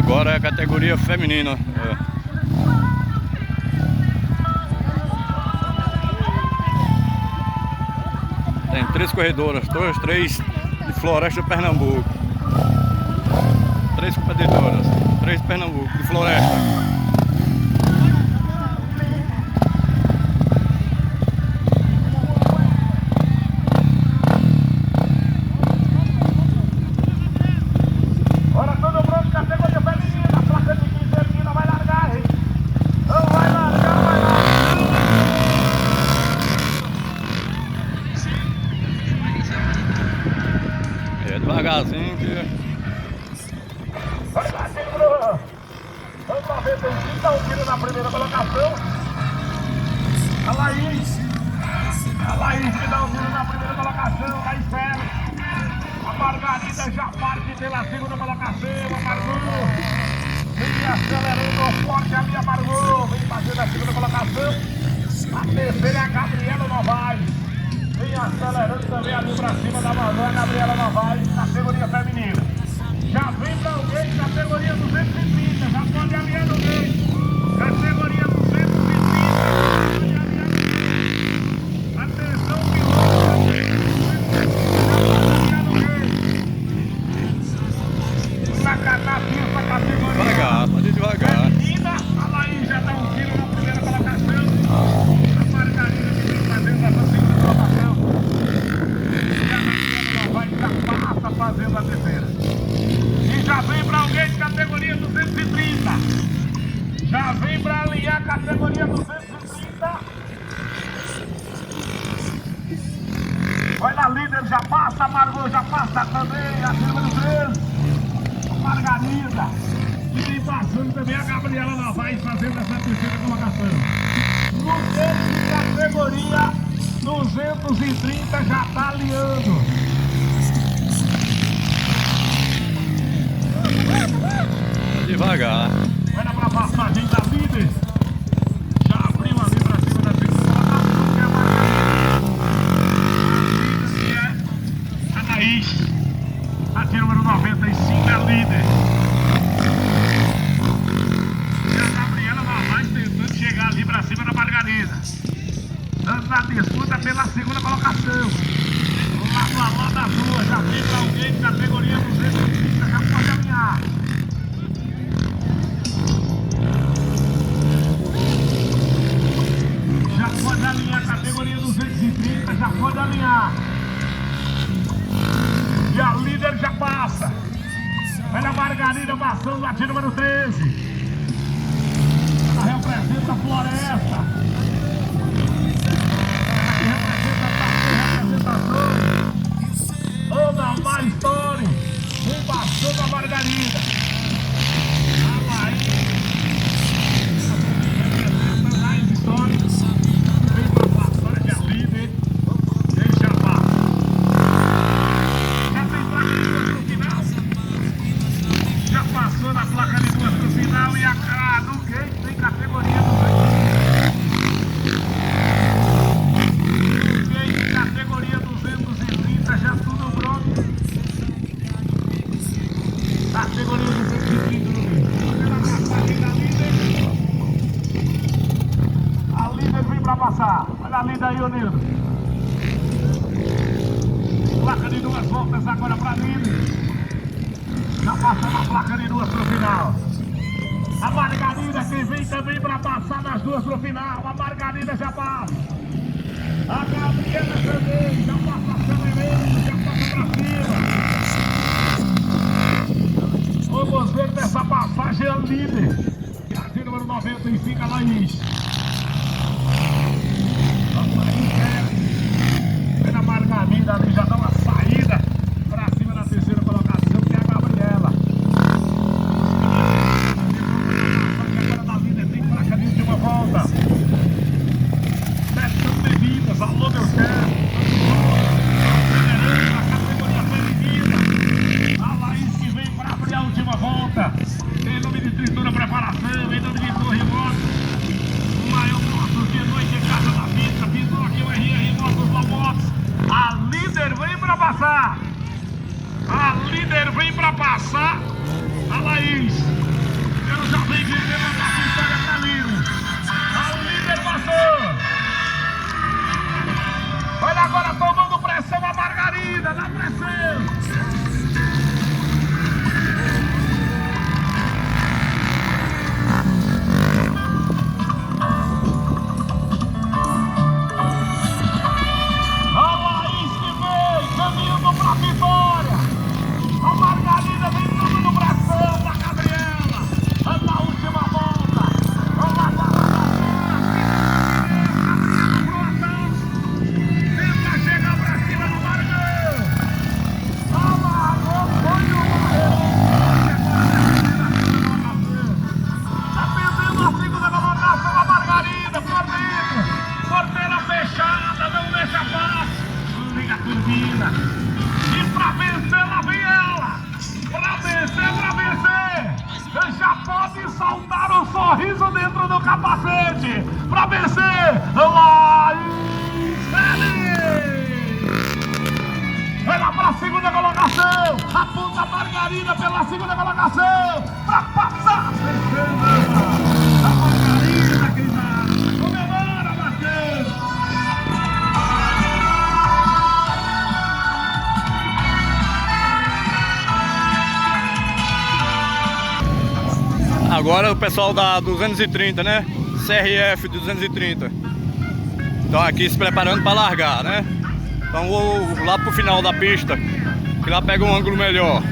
Agora é a categoria feminina. Tem 3 corredoras, todas 3 de Floresta de Pernambuco. 3 competidoras, 3 de Pernambuco, de Floresta. Devagarzinho que... Vai lá, segurou! Vamos lá ver, tem que dar um tiro na primeira colocação. A Laís que dá um tiro na primeira colocação, lá espera. A Margarida já parte pela segunda colocação, amargou. Vem acelerando forte ali, amargou. Vem fazendo a segunda colocação. A terceira é a Gabriela Novaes. Vem acelerando também ali pra cima da Amazônia, Gabriela Novaes, categoria feminina. Já vem pra alguém, categoria 230, já pode aliar alguém. Categoria 230, pode aliar alguém. Atenção, piloto, já pode aliar alguém. Na pista, categoria. Devagar, pode ir devagar. Feminina, a Laís já dá um tiro na primeira colocação. A Margarida que vem fazendo essa segunda colocação. Passa fazendo a terceira. E já vem para alguém de categoria 230. Já vem para alinhar a categoria 230. Vai na líder, já passa, a Margot já passa também, a número 13. A Margarida. E vem passando também a Gabriela Novaes fazendo essa terceira colocação. No tempo de categoria 230 já está alinhando. Devagar. Vai na pra passagem da líder. Já abriu ali pra cima da segunda. Que é a Margarida. Que é a Laís. Aqui número 95 é a líder. E a Gabriela Novaes tentando chegar ali pra cima da Margarida. Dando na disputa pela segunda colocação. Lado a lado das duas. Já vem pra alguém de categoria 230. Já pode alinhar. Pode alinhar a categoria 230, já pode alinhar. E a líder já passa. Olha a Margarida passando lá, número 13. Ela representa a Floresta. Ela representa a representação. Toda a má história. Vem passando a Margarida. A Laís. Representa mais histórias. Olha a líder aí, Nildo. Placa de 2 voltas agora para líder. Já passando a placa de 2 para o final. A Margarida que vem também para passar nas 2 para o final. A Margarida já passa. A Gabriela também já passa acelerando, já passa para cima. Vamos ver nessa passagem a líder. E aqui número 95, a Laís. A Margarida ali já dá uma saída pra cima da terceira colocação, que é a Gabriela. Agora da vida tem placa de última volta. Sessão bebidas, alô meu chefe. Acelerando a categoria feminina. A Laís que vem pra abrir a última volta. Em nome de Tritura Preparação, em nome de Torre Motos. O maior motos de noite em casa da pista. Pisou aqui o RR Motos da Motos. A líder vem pra passar. A líder vem pra passar. A Laís. capacete pra vencer. Laís Félix. Vai lá para a segunda colocação. Aponta a Margarida pela segunda colocação. Para passar. A Margarida que já comemora, Matheus. Agora o pessoal da 230, né? CRF 230. Estão aqui se preparando para largar, né? Então vou lá pro final da pista, que lá pega um ângulo melhor.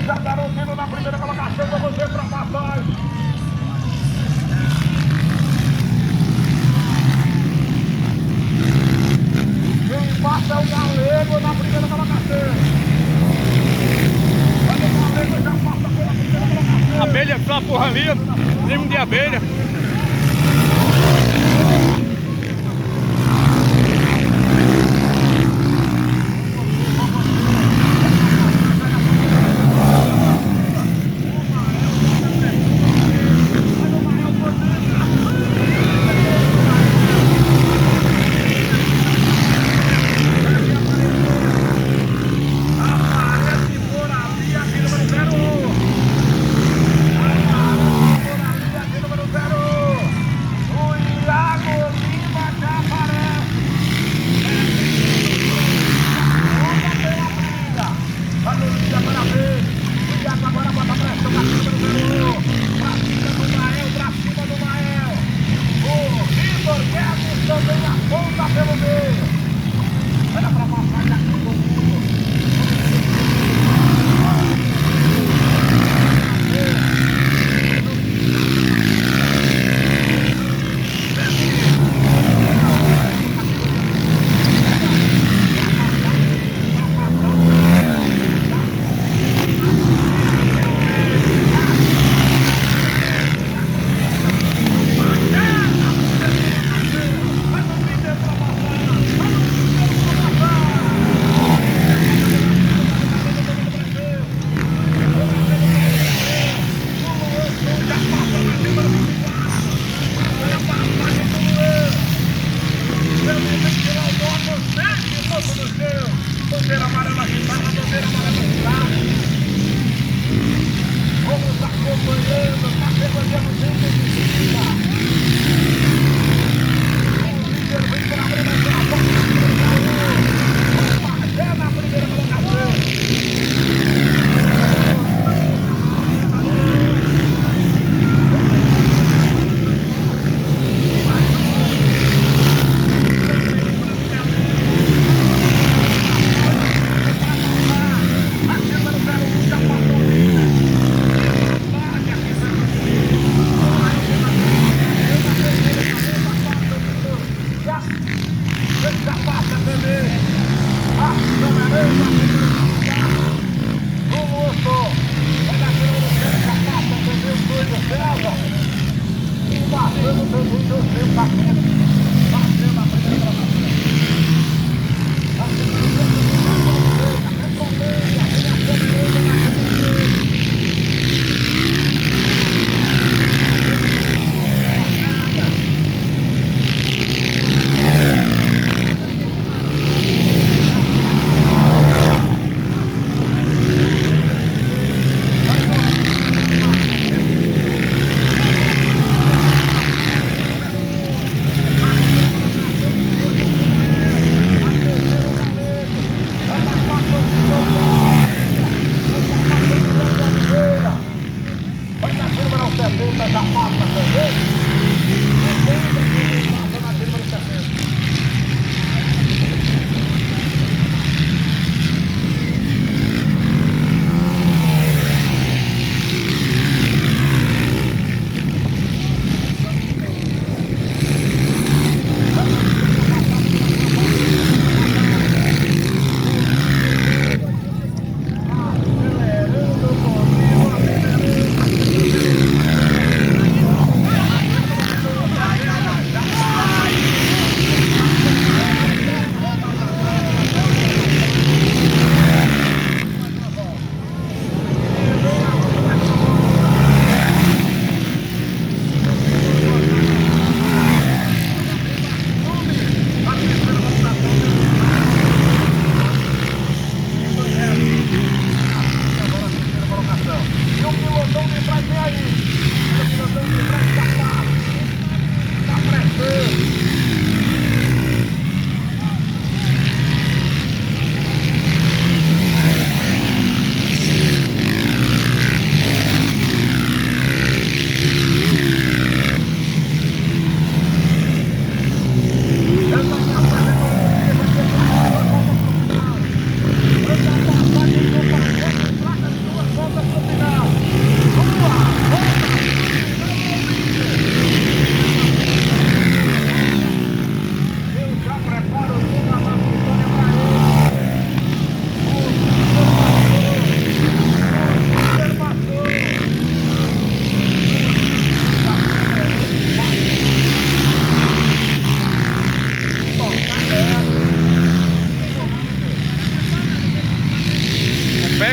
Já garantindo na primeira colocação, vamos ver para passagem. Quem passa é o Galego na primeira colocação. Olha o Galego, já passa pela primeira colocação. Abelha, só porra ali, primo de abelha.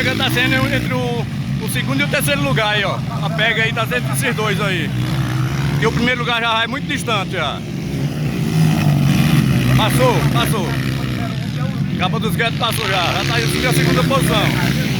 pega tá sendo entre o segundo e o terceiro lugar aí, ó. A pega aí tá sendo esses dois aí. E o primeiro lugar já é muito distante já. Passou. Capa dos Guedes passou já tá em a segunda posição.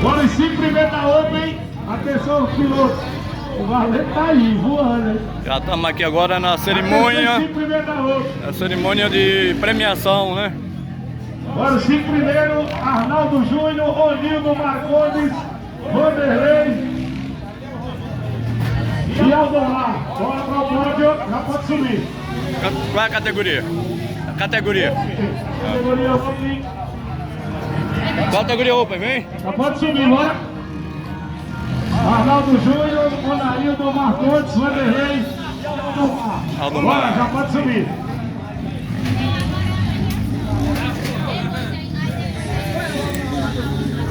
Agora os 5 primeiros da Open, atenção os pilotos. O Valente tá aí, voando, hein? Já estamos aqui agora na cerimônia. Os 5 primeiros da Open. A cerimônia de premiação, né? Agora os 5 primeiros, Arnaldo Júnior, Onildo Marcondes, Vanderlei e Aldomar. Bora para o pódio, já pode subir. Qual é a categoria? Categoria Open. Categoria Open, vem? Já pode subir, bora. Arnaldo Júnior, Onildo Marcondes, Vanderlei e Aldomar. Bora, já pode subir.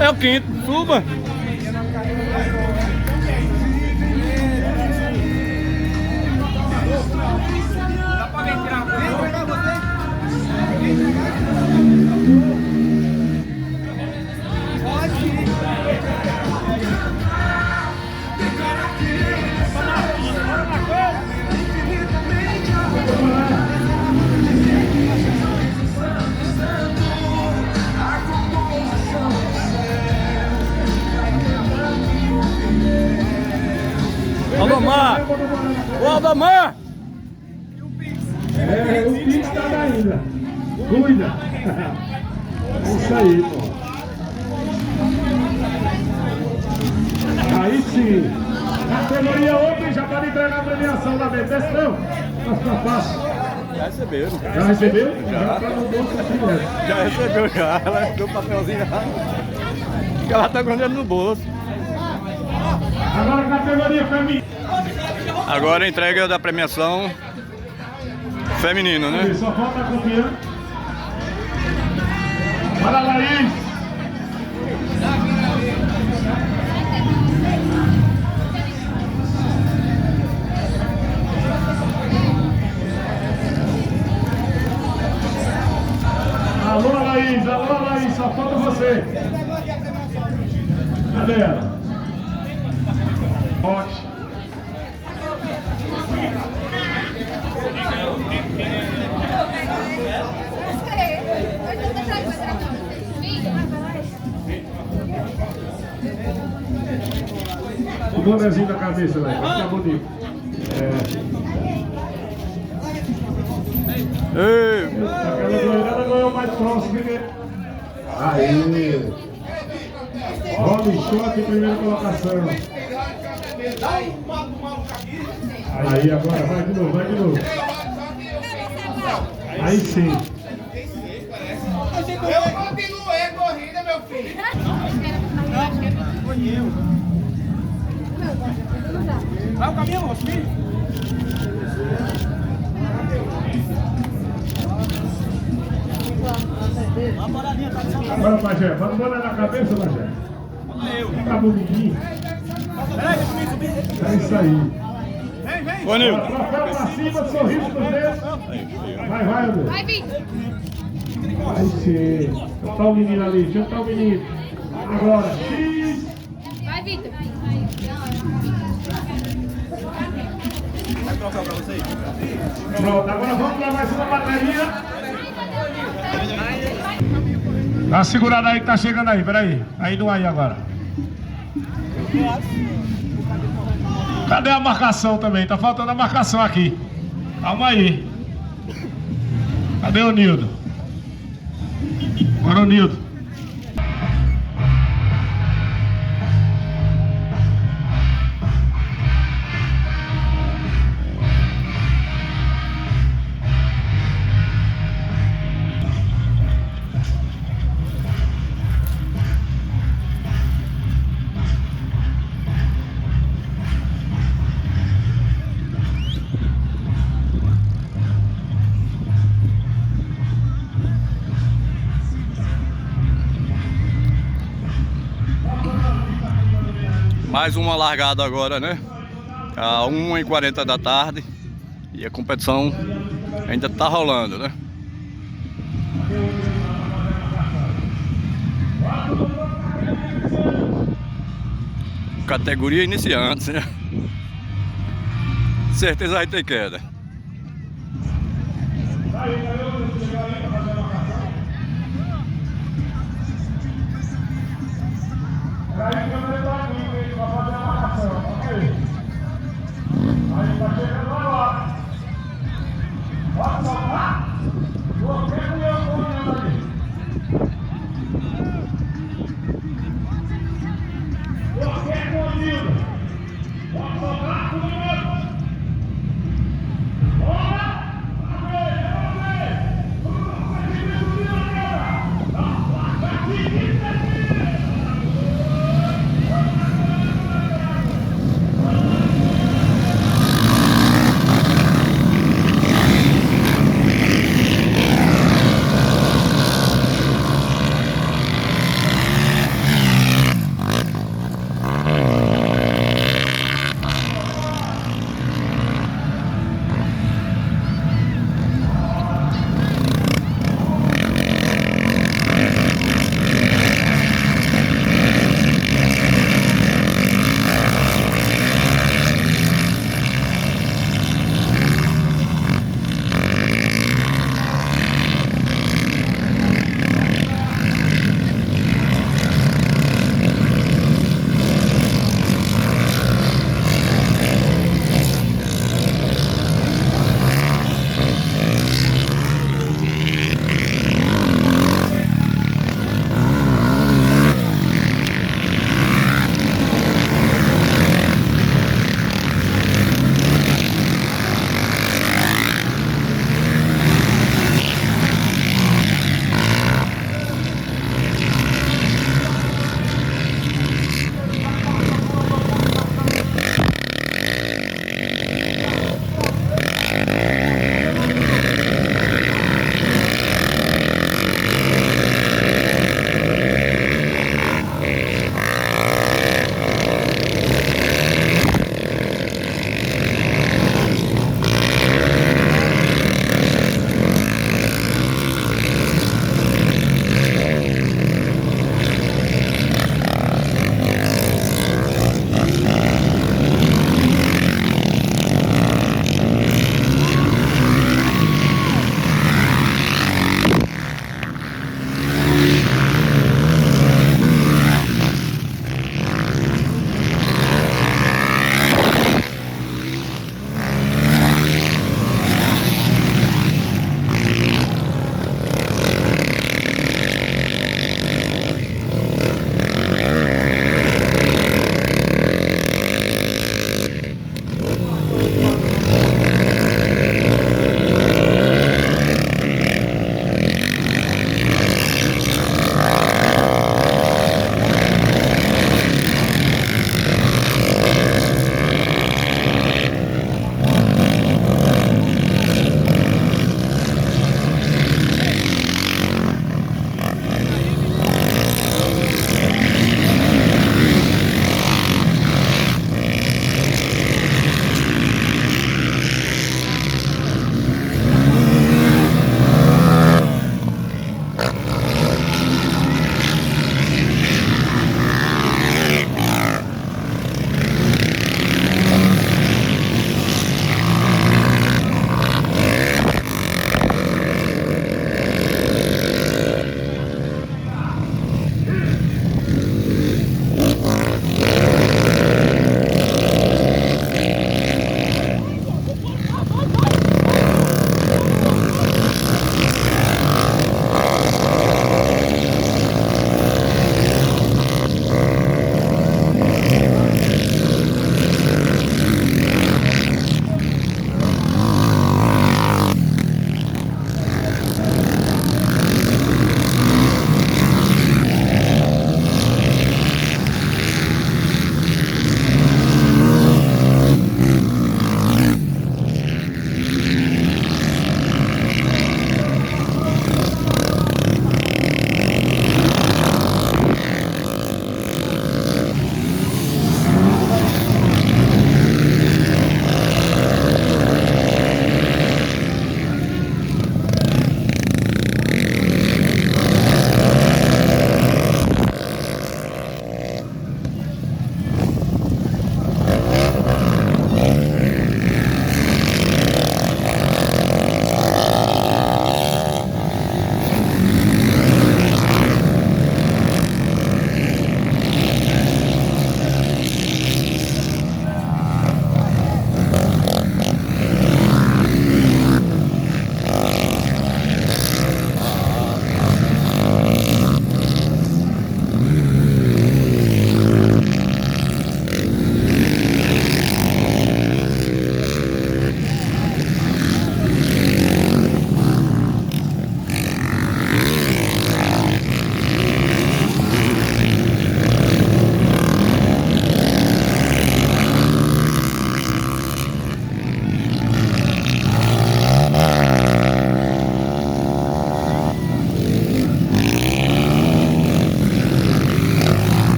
É o quinto, suba. Aldomar! O Aldomar! É, o Pix tá ainda. Cuida! Isso aí, pô. Aí sim. Categoria Open já pode entregar a premiação lá dentro. Desce não? Fica fácil. Já receberam. Já recebeu? Já tá no bolso aqui, né? Já recebeu já. Ela deu um papelzinho lá. Ela tá guardando no bolso. Agora categoria feminina. Agora a entrega da premiação feminino, né? Só falta a campeã. Bora, Laís! Cadê ela? Forte. O bonezinho da cabeça, velho. Vai ficar bonito. Ei, Aquela goiana ganhou mais próximo, né? Aí. Robin Shot, primeira colocação. Aí, agora vai de novo, vai de novo. Aí sim. Eu continuei a corrida, meu filho. Vai o caminho, moço, filho. Agora, Pajé, vamos botar na cabeça, Pajé. Tá bonitinho. É isso aí. ô Nildo. Troféu pra cima, sorriso nos dedos. Vai, vai, André. Vai, Vitor. Aí sim. Deixa tá o menino ali, deixa tá o menino. Agora, X. Vai, Vitor. Pronto, agora vamos para mais uma bateria. Dá uma segurada aí que tá chegando aí, peraí. Tá indo aí agora. Cadê a marcação também? Tá faltando a marcação aqui. Calma aí. Cadê o Nildo? Agora o Nildo. Mais uma largada agora, né? A 1h40 da tarde. E a competição ainda tá rolando, né? Categoria iniciantes, né? Certeza vai ter queda. Aí,